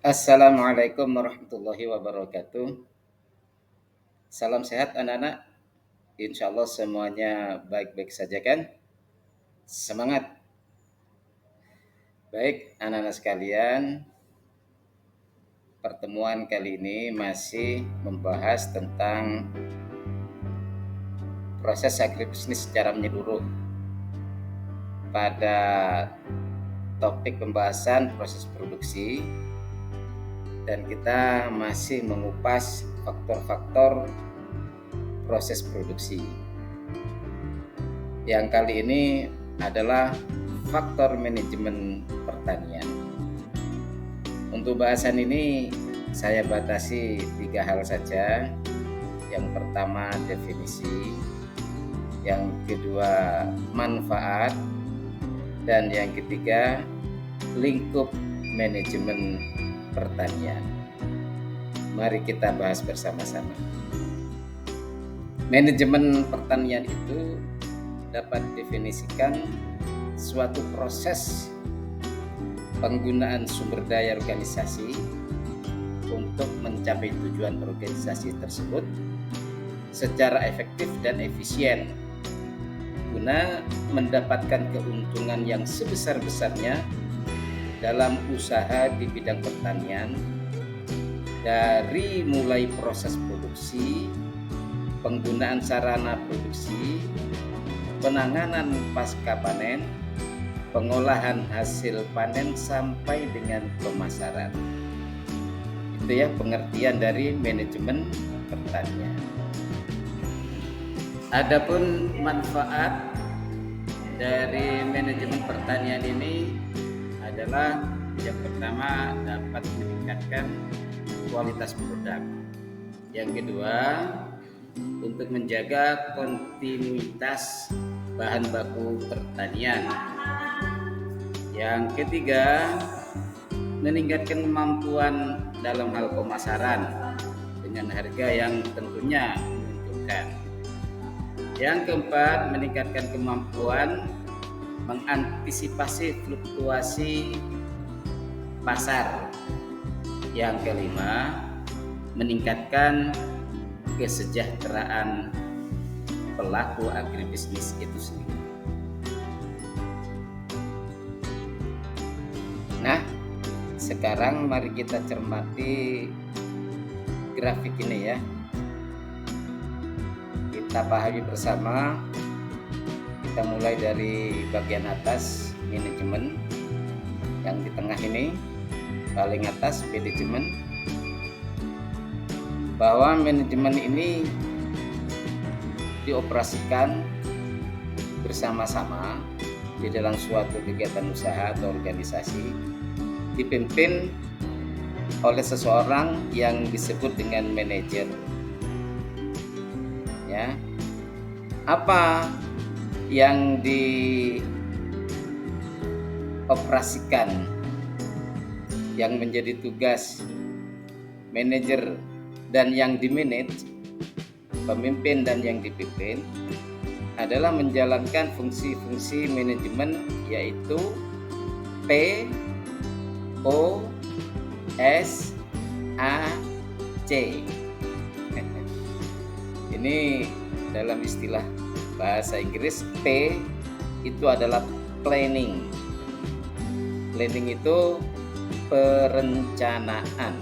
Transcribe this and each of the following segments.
Assalamualaikum warahmatullahi wabarakatuh. Salam sehat anak-anak. Insya Allah semuanya baik-baik saja kan? Semangat. Baik anak-anak sekalian, pertemuan kali ini masih membahas tentang proses agribisnis secara menyeluruh. Pada topik pembahasan proses produksi, dan kita masih mengupas faktor-faktor proses produksi. Yang kali ini adalah faktor manajemen pertanian. Untuk bahasan ini saya batasi 3 hal saja. Yang pertama definisi, yang kedua manfaat, dan yang ketiga lingkup manajemen pertanian. Mari kita bahas bersama-sama. Manajemen pertanian itu dapat definisikan suatu proses penggunaan sumber daya organisasi untuk mencapai tujuan organisasi tersebut secara efektif dan efisien guna mendapatkan keuntungan yang sebesar-besarnya dalam usaha di bidang pertanian, dari mulai proses produksi, penggunaan sarana produksi, penanganan pasca panen, pengolahan hasil panen sampai dengan pemasaran. Itu ya pengertian dari manajemen pertanian. Adapun manfaat dari manajemen pertanian ini adalah yang pertama dapat meningkatkan kualitas produk. Yang kedua, untuk menjaga kontinuitas bahan baku pertanian. Yang ketiga, meningkatkan kemampuan dalam hal pemasaran dengan harga yang tentunya menguntungkan. Yang keempat, meningkatkan kemampuan mengantisipasi fluktuasi pasar. Yang kelima, meningkatkan kesejahteraan pelaku agribisnis itu sendiri. Nah, sekarang mari kita cermati grafik ini ya. Kita pahami bersama. Kita mulai dari bagian atas manajemen, yang di tengah ini paling atas manajemen, bahwa manajemen ini dioperasikan bersama-sama di dalam suatu kegiatan usaha atau organisasi, dipimpin oleh seseorang yang disebut dengan manajer. Ya, apa yang dioperasikan, yang menjadi tugas manajer dan yang dimanage, pemimpin dan yang dipimpin, adalah menjalankan fungsi-fungsi manajemen, yaitu P, O, S, A, C. Ini dalam istilah bahasa Inggris. P itu adalah planning. Planning itu perencanaan.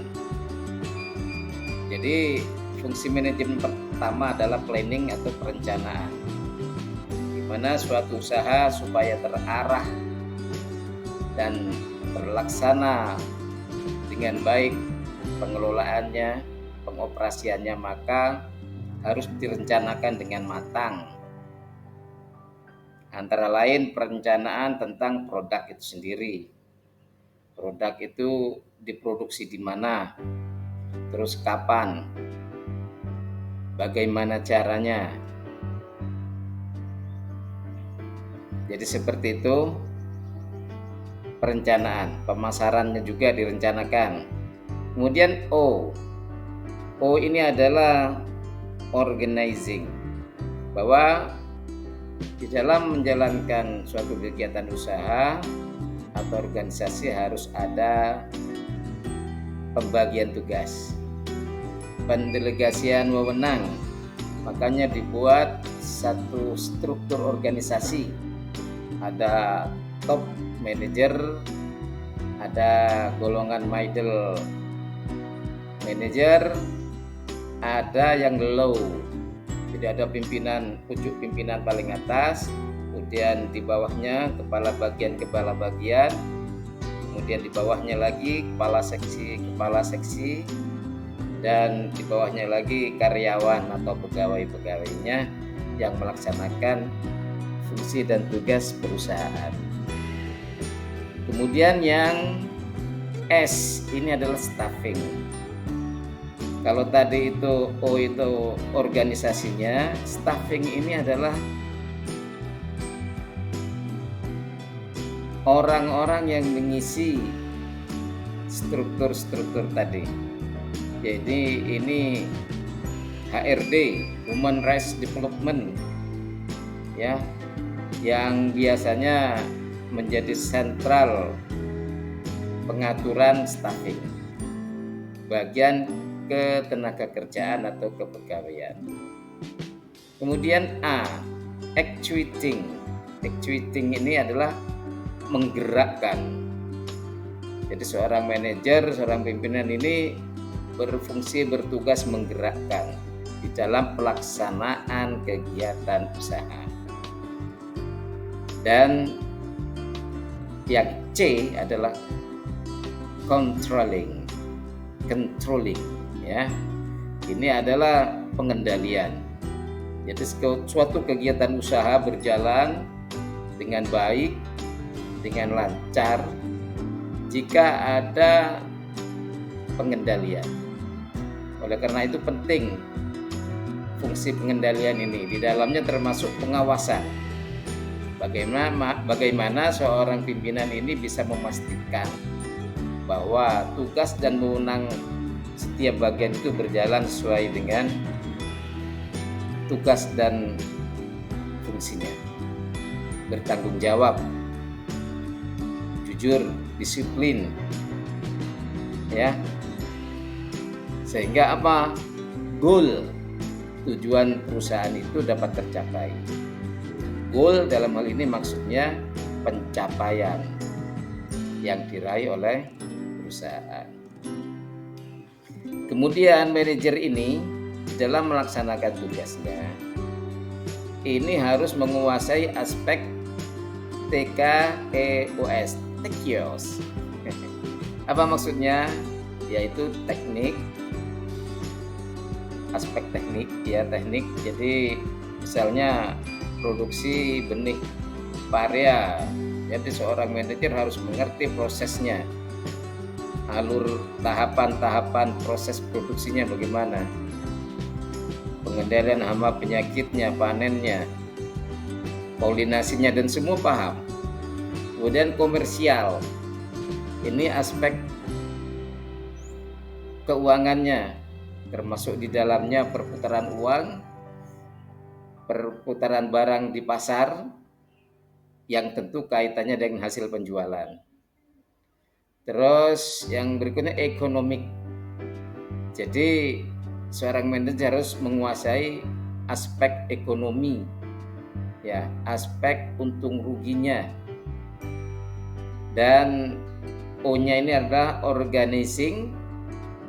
Jadi fungsi manajemen pertama adalah planning atau perencanaan, di mana suatu usaha supaya terarah dan terlaksana dengan baik pengelolaannya, pengoperasiannya, maka harus direncanakan dengan matang. Antara lain perencanaan tentang produk itu sendiri. Produk itu diproduksi di mana, terus kapan, bagaimana caranya. Jadi seperti itu perencanaan. Pemasarannya juga direncanakan. Kemudian O ini adalah organizing, bahwa di dalam menjalankan suatu kegiatan usaha atau organisasi harus ada pembagian tugas, pendelegasian wewenang. Makanya dibuat satu struktur organisasi. Ada top manager, ada golongan middle manager, ada yang low. Jadi ada pimpinan, pucuk pimpinan paling atas, kemudian di bawahnya kepala bagian, kemudian di bawahnya lagi kepala seksi, dan di bawahnya lagi karyawan atau pegawai-pegawainya yang melaksanakan fungsi dan tugas perusahaan. Kemudian yang S ini adalah staffing. Kalau tadi itu O itu organisasinya, staffing ini adalah orang-orang yang mengisi struktur-struktur tadi. Jadi ini HRD, Human Rights Development, ya, yang biasanya menjadi sentral pengaturan staffing, bagian ketenagakerjaan atau kepegawaian. Kemudian A, actuating. Actuating ini adalah menggerakkan. Jadi seorang manajer, seorang pimpinan ini bertugas menggerakkan di dalam pelaksanaan kegiatan usaha. Dan yang C adalah controlling, ya. Ini adalah pengendalian. Jadi suatu kegiatan usaha berjalan dengan baik, dengan lancar jika ada pengendalian. Oleh karena itu penting fungsi pengendalian ini. Di dalamnya termasuk pengawasan. Bagaimana seorang pimpinan ini bisa memastikan bahwa tugas dan wewenang setiap bagian itu berjalan sesuai dengan tugas dan fungsinya. Bertanggung jawab, jujur, disiplin, ya. Sehingga apa? Goal, tujuan perusahaan itu dapat tercapai. Goal dalam hal ini maksudnya pencapaian yang diraih oleh perusahaan. Kemudian manajer ini dalam melaksanakan tugasnya ini harus menguasai aspek TKEOS, TKEOS. Apa maksudnya? Yaitu teknik, aspek teknik, ya teknik. Jadi misalnya produksi benih parea, jadi seorang manajer harus mengerti prosesnya, alur tahapan-tahapan proses produksinya bagaimana, pengendalian hama penyakitnya, panennya, polinasinya, dan semua paham. Kemudian komersial, ini aspek keuangannya, termasuk di dalamnya perputaran uang, perputaran barang di pasar, yang tentu kaitannya dengan hasil penjualan. Terus yang berikutnya ekonomik. Jadi seorang manajer harus menguasai aspek ekonomi, ya, aspek untung ruginya. Dan O-nya ini adalah organizing,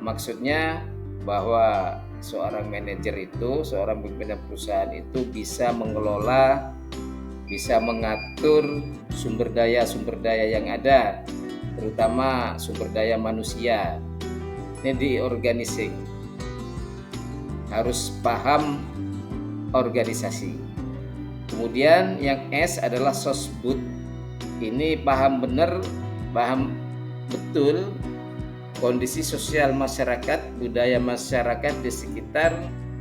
maksudnya bahwa seorang manajer itu, seorang pimpinan perusahaan itu bisa mengelola, bisa mengatur sumber daya yang ada, terutama sumber daya manusia. Ini di organizing, harus paham organisasi. Kemudian yang S adalah sosbud. Ini paham betul kondisi sosial masyarakat, budaya masyarakat di sekitar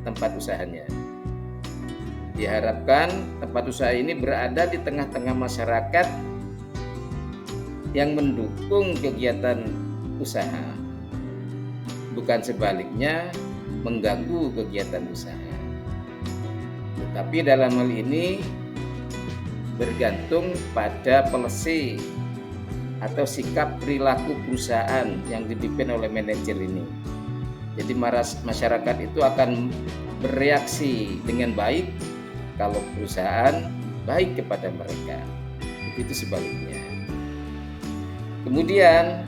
tempat usahanya. Diharapkan tempat usaha ini berada di tengah-tengah masyarakat yang mendukung kegiatan usaha, bukan sebaliknya mengganggu kegiatan usaha. Tetapi dalam hal ini bergantung pada policy atau sikap perilaku perusahaan yang dipimpin oleh manajer ini. Jadi masyarakat itu akan bereaksi dengan baik kalau perusahaan baik kepada mereka. Begitu sebaliknya. Kemudian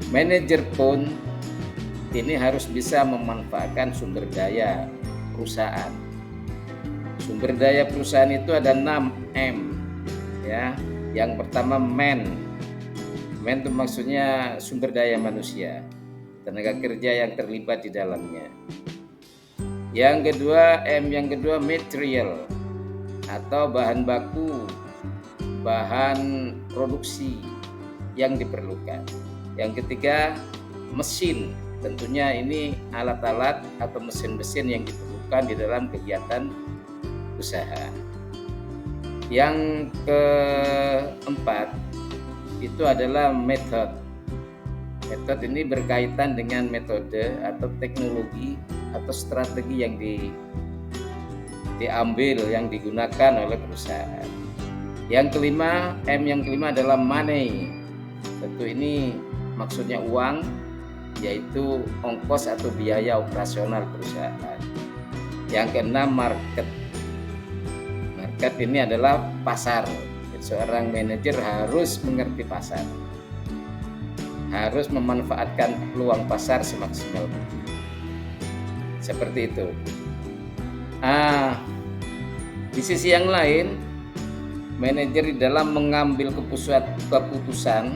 manajer pun ini harus bisa memanfaatkan sumber daya perusahaan. Sumber daya perusahaan itu ada 6M ya. Yang pertama man itu maksudnya sumber daya manusia, tenaga kerja yang terlibat di dalamnya. Yang kedua material atau bahan baku, bahan produksi yang diperlukan. Yang ketiga mesin, tentunya ini alat-alat atau mesin-mesin yang diperlukan di dalam kegiatan usaha. Yang keempat itu adalah method. Method ini berkaitan dengan metode atau teknologi atau strategi yang diambil, yang digunakan oleh perusahaan. Yang kelima adalah money. Tentu ini maksudnya uang, yaitu ongkos atau biaya operasional perusahaan. Yang keenam market. Market ini adalah pasar. Seorang manajer harus mengerti pasar, harus memanfaatkan peluang pasar semaksimal mungkin. Seperti itu. Di sisi yang lain, manajer di dalam mengambil keputusan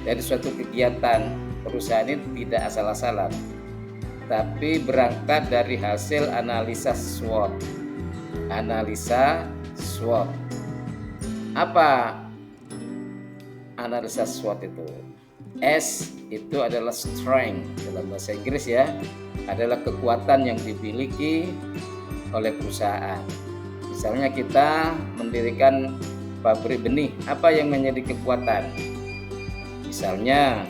dari suatu kegiatan perusahaan ini tidak asal-asalan, tapi berangkat dari hasil analisa SWOT. Analisa SWOT. Apa analisa SWOT itu? S itu adalah strength dalam bahasa Inggris ya, adalah kekuatan yang dimiliki oleh perusahaan. Misalnya kita mendirikan pabrik benih, apa yang menjadi kekuatan? Misalnya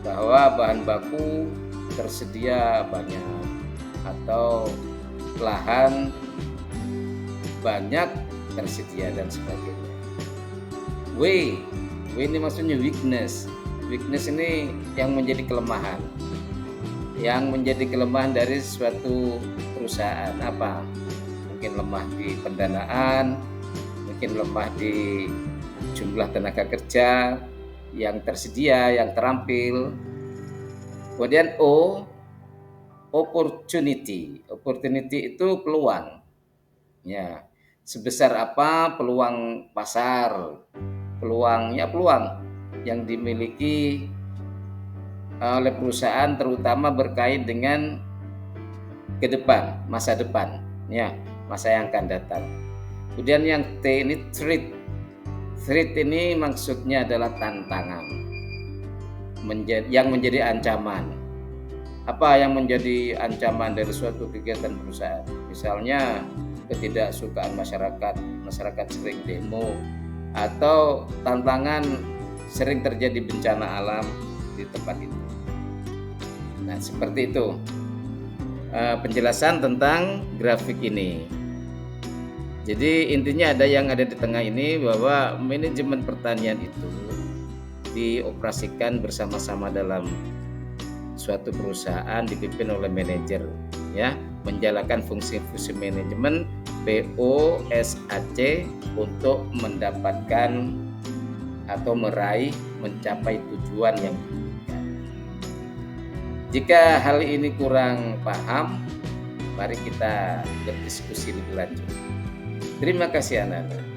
bahwa bahan baku tersedia banyak atau lahan banyak tersedia dan sebagainya. W ini maksudnya weakness. Weakness ini yang menjadi kelemahan. Yang menjadi kelemahan dari suatu perusahaan apa? Mungkin lemah di pendanaan, mungkin lemah di jumlah tenaga kerja yang tersedia, yang terampil. Kemudian O, opportunity. Opportunity itu peluang. Ya. Sebesar apa peluang pasar, peluang yang dimiliki oleh perusahaan, terutama berkait dengan ke depan, masa depan, ya, masa yang akan datang. Kemudian yang T ini threat. Threat ini maksudnya adalah tantangan, yang menjadi ancaman. Apa yang menjadi ancaman dari suatu kegiatan perusahaan? Misalnya ketidaksukaan masyarakat sering demo, atau tantangan sering terjadi bencana alam di tempat itu. Nah, seperti itu penjelasan tentang grafik ini. Jadi intinya yang ada di tengah ini bahwa manajemen pertanian itu dioperasikan bersama-sama dalam suatu perusahaan dipimpin oleh manajer, ya, menjalankan fungsi-fungsi manajemen POSAC untuk mendapatkan atau mencapai tujuan yang diinginkan. Jika hal ini kurang paham, mari kita berdiskusi lebih lanjut. Terima kasih anak-anak.